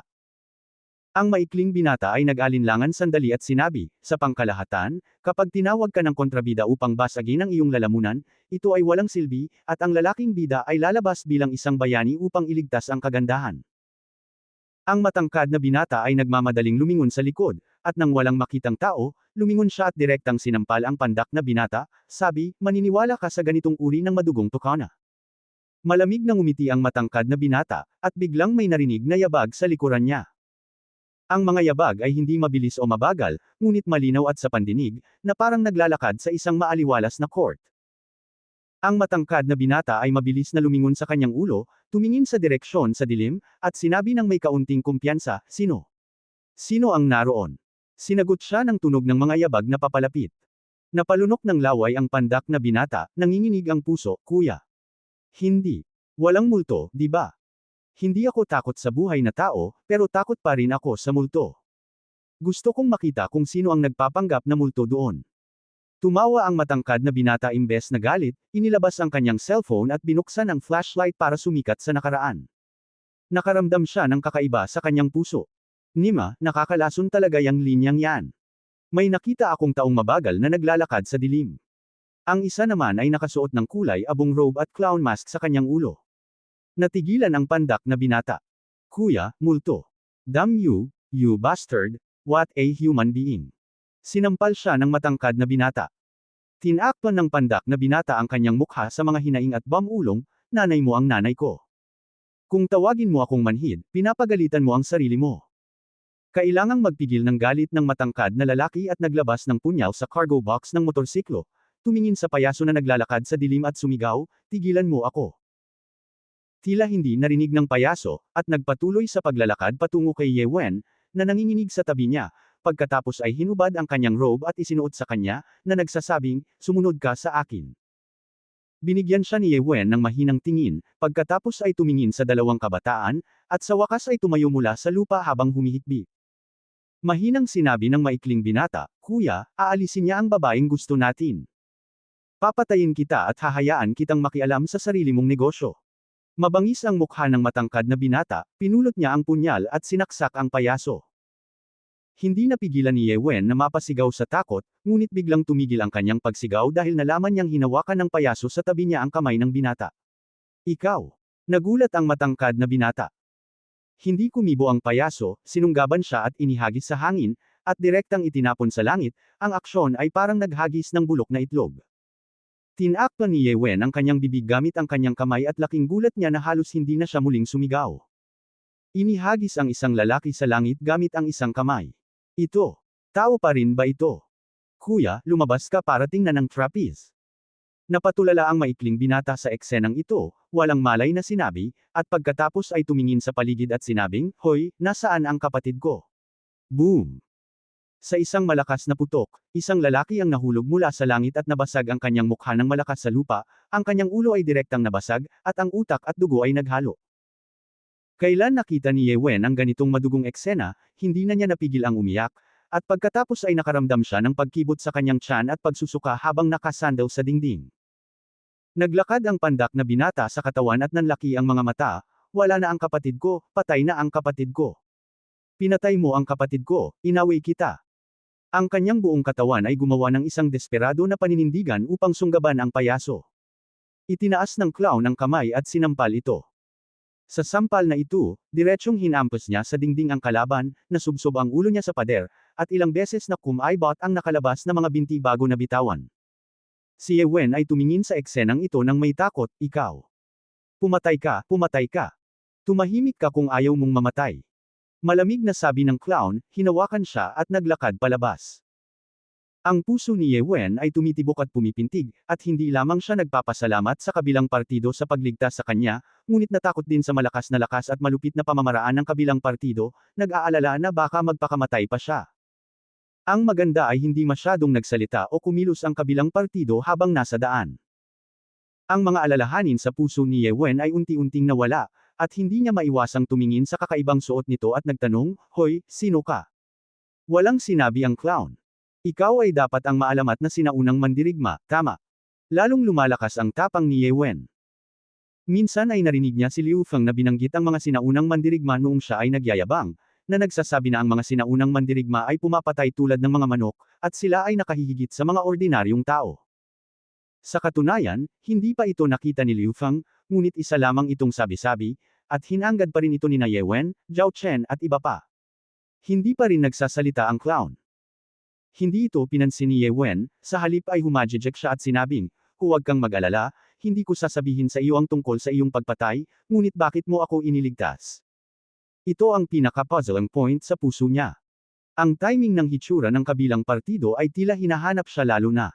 A: Ang maikling binata ay nag-alinlangan sandali at sinabi, sa pangkalahatan, kapag tinawag ka ng kontrabida upang basagin ang iyong lalamunan, ito ay walang silbi, at ang lalaking bida ay lalabas bilang isang bayani upang iligtas ang kagandahan. Ang matangkad na binata ay nagmamadaling lumingon sa likod, at nang walang makitang tao, lumingon siya at direktang sinampal ang pandak na binata, sabi, maniniwala ka sa ganitong uri ng madugong tukana. Malamig na ngumiti ang matangkad na binata, at biglang may narinig na yabag sa likuran niya. Ang mga yabag ay hindi mabilis o mabagal, ngunit malinaw at sa pandinig, na parang naglalakad sa isang maaliwalas na court. Ang matangkad na binata ay mabilis na lumingon sa kanyang ulo, tumingin sa direksyon sa dilim, at sinabi ng may kaunting kumpiyansa, sino? Sino ang naroon? Sinagot siya ng tunog ng mga yabag na papalapit. Napalunok ng laway ang pandak na binata, nanginginig ang puso, kuya. Hindi. Walang multo, di ba? Hindi ako takot sa buhay na tao, pero takot pa rin ako sa multo. Gusto kong makita kung sino ang nagpapanggap na multo doon. Tumawa ang matangkad na binata imbes na galit, inilabas ang kanyang cellphone at binuksan ang flashlight para sumikat sa nakaraan. Nakaramdam siya ng kakaiba sa kanyang puso. Nima, nakakalason talaga yang linyang yan. May nakita akong taong mabagal na naglalakad sa dilim. Ang isa naman ay nakasuot ng kulay abong robe at clown mask sa kanyang ulo. Natigilan ang pandak na binata. Kuya, multo. Damn you, you bastard, what a human being. Sinampal siya ng matangkad na binata. Tinakpan ng pandak na binata ang kanyang mukha sa mga hinaing at bamulong, nanay mo ang nanay ko. Kung tawagin mo akong manhid, pinapagalitan mo ang sarili mo. Kailangang magpigil ng galit ng matangkad na lalaki at naglabas ng punyal sa cargo box ng motorsiklo. Tumingin sa payaso na naglalakad sa dilim at sumigaw, tigilan mo ako. Tila hindi narinig ng payaso, at nagpatuloy sa paglalakad patungo kay Ye Wen, na nanginginig sa tabi niya, pagkatapos ay hinubad ang kanyang robe at isinuot sa kanya, na nagsasabing, sumunod ka sa akin. Binigyan siya ni Ye Wen ng mahinang tingin, pagkatapos ay tumingin sa dalawang kabataan, at sa wakas ay tumayo mula sa lupa habang humihikbi. Mahinang sinabi ng maikling binata, Kuya, aalisin niya ang babaeng gusto natin. Papatayin kita at hahayaan kitang makialam sa sarili mong negosyo. Mabangis ang mukha ng matangkad na binata, pinulot niya ang punyal at sinaksak ang payaso. Hindi napigilan ni Ye Wen na mapasigaw sa takot, ngunit biglang tumigil ang kanyang pagsigaw dahil nalaman niyang hinawakan ng payaso sa tabi niya ang kamay ng binata. Ikaw! Nagulat ang matangkad na binata. Hindi kumibo ang payaso, sinunggaban siya at inihagis sa hangin, at direktang itinapon sa langit, ang aksyon ay parang naghagis ng bulok na itlog. Tinakpan ni Ye Wen ang kanyang bibig gamit ang kanyang kamay at laking gulat niya na halos hindi na siya muling sumigaw. Inihagis ang isang lalaki sa langit gamit ang isang kamay. Ito. Tao pa rin ba ito? Kuya, lumabas ka para tingnan ang trapeze. Napatulala ang maikling binata sa eksenang ito, walang malay na sinabi, at pagkatapos ay tumingin sa paligid at sinabing, Hoy, nasaan ang kapatid ko? Boom! Sa isang malakas na putok, isang lalaki ang nahulog mula sa langit at nabasag ang kanyang mukha ng malakas sa lupa, ang kanyang ulo ay direktang nabasag, at ang utak at dugo ay naghalo. Kailan nakita ni Ye Wen ang ganitong madugong eksena, hindi na niya napigil ang umiyak, at pagkatapos ay nakaramdam siya ng pagkibot sa kanyang tiyan at pagsusuka habang nakasandal sa dingding. Naglakad ang pandak na binata sa katawan at nanlaki ang mga mata, wala na ang kapatid ko, patay na ang kapatid ko. Pinatay mo ang kapatid ko, inaway kita. Ang kanyang buong katawan ay gumawa ng isang desperado na paninindigan upang sunggaban ang payaso. Itinaas ng clown ang kamay at sinampal ito. Sa sampal na ito, diretsyong hinampas niya sa dingding ang kalaban, nasubsob ang ulo niya sa pader, at ilang beses na kumaibot ang nakalabas na mga binti bago na bitawan. Si Ye Wen ay tumingin sa eksenang ito nang may takot, ikaw. Pumatay ka, pumatay ka. Tumahimik ka kung ayaw mong mamatay. Malamig na sabi ng clown, hinawakan siya at naglakad palabas. Ang puso ni Ye Wen ay tumitibok at pumipintig, at hindi lamang siya nagpapasalamat sa kabilang partido sa pagligtas sa kanya, ngunit natakot din sa malakas na lakas at malupit na pamamaraan ng kabilang partido, nag-aalala na baka magpakamatay pa siya. Ang maganda ay hindi masyadong nagsalita o kumilos ang kabilang partido habang nasa daan. Ang mga alalahanin sa puso ni Ye Wen ay unti-unting nawala, at hindi niya maiwasang tumingin sa kakaibang suot nito at nagtanong, Hoy, sino ka? Walang sinabi ang clown. Ikaw ay dapat ang maalamat na sinaunang mandirigma, tama. Lalong lumalakas ang tapang ni Ye Wen. Minsan ay narinig niya si Liu Feng na binanggit ang mga sinaunang mandirigma noong siya ay nagyayabang, na nagsasabi na ang mga sinaunang mandirigma ay pumapatay tulad ng mga manok, at sila ay nakahihigit sa mga ordinaryong tao. Sa katunayan, hindi pa ito nakita ni Liu Feng, ngunit isa lamang itong sabi-sabi, at hinanggad pa rin ito ni Ye Wen, Zhao Chen at iba pa. Hindi pa rin nagsasalita ang clown. Hindi ito pinansin ni Ye Wen, sa halip ay humajijek siya at sinabing, huwag kang mag-alala, hindi ko sasabihin sa iyo ang tungkol sa iyong pagpatay, ngunit bakit mo ako iniligtas? Ito ang pinaka-puzzling point sa puso niya. Ang timing ng hitsura ng kabilang partido ay tila hinahanap siya lalo na.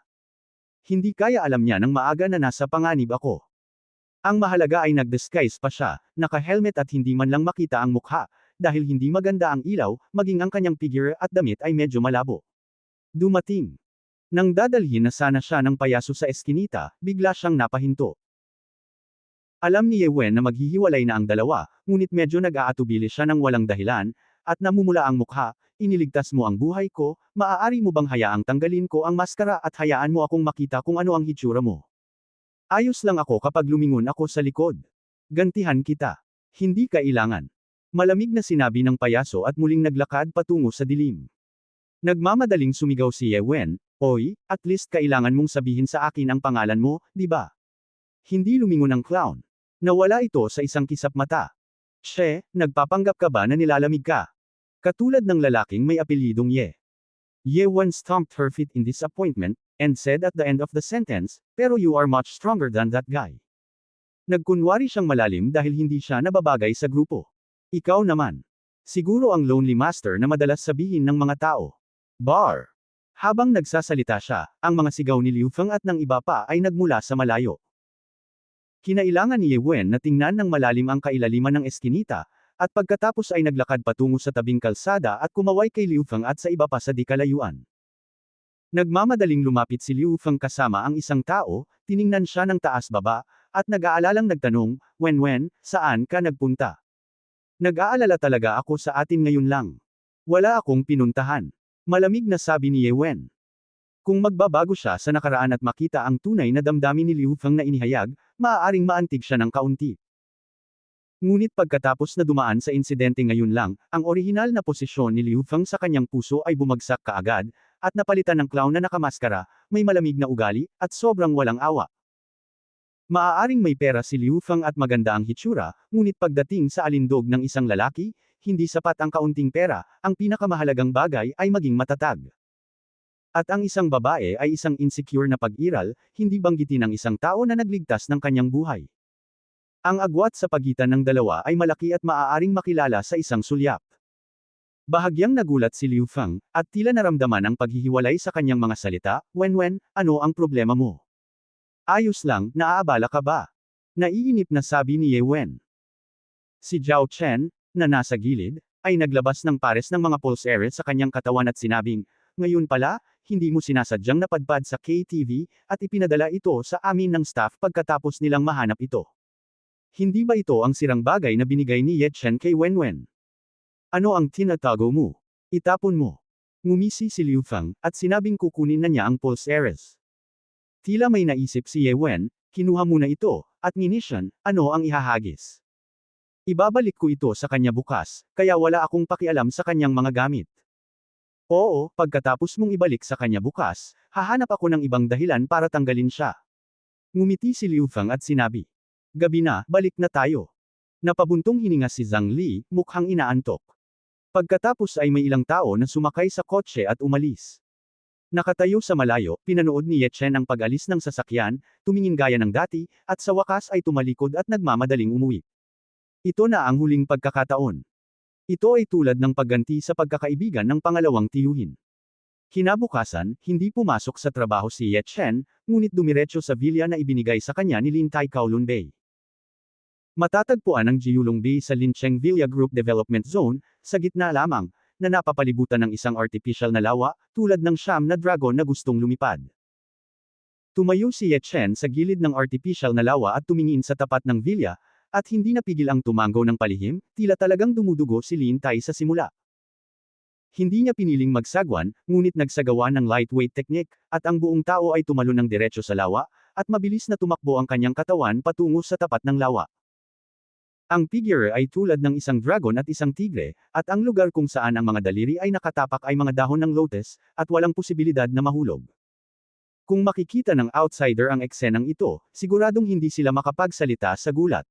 A: Hindi kaya alam niya ng maaga na nasa panganib ako. Ang mahalaga ay nag-disguise pa siya, naka-helmet at hindi man lang makita ang mukha, dahil hindi maganda ang ilaw, maging ang kanyang figure at damit ay medyo malabo. Dumating. Nang dadalhin na sana siya ng payaso sa eskinita, bigla siyang napahinto. Alam ni Ye Wen na maghihiwalay na ang dalawa, ngunit medyo nag-aatubili siya ng walang dahilan, at namumula ang mukha, iniligtas mo ang buhay ko, maaari mo bang hayaang tanggalin ko ang maskara at hayaan mo akong makita kung ano ang hitsura mo? Ayos lang ako kapag lumingon ako sa likod. Gantihan kita. Hindi kailangan. Malamig na sinabi ng payaso at muling naglakad patungo sa dilim. Nagmamadaling sumigaw si Ye Wen, Oy, at least kailangan mong sabihin sa akin ang pangalan mo, di ba? Hindi lumingon ang clown. Nawala ito sa isang kisap mata. She, nagpapanggap ka ba na nilalamig ka? Katulad ng lalaking may apelyidong Ye. Ye Wen stomped her feet in disappointment, and said at the end of the sentence, pero you are much stronger than that guy. Nagkunwari siyang malalim dahil hindi siya nababagay sa grupo. Ikaw naman. Siguro ang lonely master na madalas sabihin ng mga tao. Bar. Habang nagsasalita siya, ang mga sigaw ni Liu Feng at ng iba pa ay nagmula sa malayo. Kinailangan ni Ye Wen na tingnan ng malalim ang kailaliman ng eskinita, at pagkatapos ay naglakad patungo sa tabing kalsada at kumaway kay Liu Feng at sa iba pa sa di kalayuan. Nagmamadaling lumapit si Liu Feng kasama ang isang tao, tiningnan siya ng taas-baba, at nag-aalalang nagtanong, Wen, saan ka nagpunta? Nag-aalala talaga ako sa atin ngayon lang. Wala akong pinuntahan. Malamig na sabi ni Ye Wen. Kung magbabago siya sa nakaraan at makita ang tunay na damdamin ni Liu Feng na inihayag, maaaring maantig siya ng kaunti. Ngunit pagkatapos na dumaan sa insidente ngayon lang, ang orihinal na posisyon ni Liu Feng sa kanyang puso ay bumagsak kaagad, at napalitan ng clown na nakamaskara, may malamig na ugali, at sobrang walang awa. Maaaring may pera si Liu Feng at maganda ang hitsura, ngunit pagdating sa alindog ng isang lalaki, hindi sapat ang kaunting pera, ang pinakamahalagang bagay ay maging matatag. At ang isang babae ay isang insecure na pag-iral, hindi banggitin ang isang tao na nagligtas ng kanyang buhay. Ang agwat sa pagitan ng dalawa ay malaki at maaaring makilala sa isang sulyap. Bahagyang nagulat si Liu Feng, at tila naramdaman ang paghihiwalay sa kanyang mga salita. Wenwen, ano ang problema mo? Ayos lang, naaabala ka ba? Naiinip na sabi ni Ye Wen. Si Zhao Chen, na nasa gilid, ay naglabas ng pares ng mga pulse area sa kanyang katawan at sinabing, ngayon pala, hindi mo sinasadyang napadpad sa KTV, at ipinadala ito sa amin ng staff pagkatapos nilang mahanap ito. Hindi ba ito ang sirang bagay na binigay ni Ye Chen kay Wenwen? Ano ang tinatago mo? Itapon mo. Ngumisi si Liu Feng, at sinabing kukunin na niya ang pulse ares. Tila may naisip si Ye Wen, kinuha muna ito, at nginisyan, ano ang ihahagis? Ibabalik ko ito sa kanya bukas, kaya wala akong pakialam sa kanyang mga gamit. Oo, pagkatapos mong ibalik sa kanya bukas, hahanap ako ng ibang dahilan para tanggalin siya. Ngumiti si Liu Feng at sinabi. Gabi na, balik na tayo. Napabuntong hininga si Zhang Li, mukhang inaantok. Pagkatapos ay may ilang tao na sumakay sa kotse at umalis. Nakatayo sa malayo, pinanood ni Ye Chen ang pag-alis ng sasakyan, tumingin gaya ng dati, at sa wakas ay tumalikod at nagmamadaling umuwi. Ito na ang huling pagkakataon. Ito ay tulad ng pagganti sa pagkakaibigan ng pangalawang tiyuhin. Kinabukasan, hindi pumasok sa trabaho si Ye Chen, ngunit dumiretso sa villa na ibinigay sa kanya ni Lin Tai Kowloon Bay. Matatagpuan ang Jiulong Bay sa Lincheng Villa Group Development Zone, sa gitna lamang, na napapalibutan ng isang artificial na lawa, tulad ng siyam na dragon na gustong lumipad. Tumayo si Ye Chen sa gilid ng artificial na lawa at tumingin sa tapat ng villa, at hindi napigil ang tumango ng palihim, tila talagang dumudugo si Lin Tai sa simula. Hindi niya piniling magsagwan, ngunit nagsagawa ng lightweight technique, at ang buong tao ay tumalon ng diretso sa lawa, at mabilis na tumakbo ang kanyang katawan patungo sa tapat ng lawa. Ang figure ay tulad ng isang dragon at isang tigre, at ang lugar kung saan ang mga daliri ay nakatapak ay mga dahon ng lotus, at walang posibilidad na mahulog. Kung makikita ng outsider ang eksenang ito, siguradong hindi sila makapagsalita sa gulat.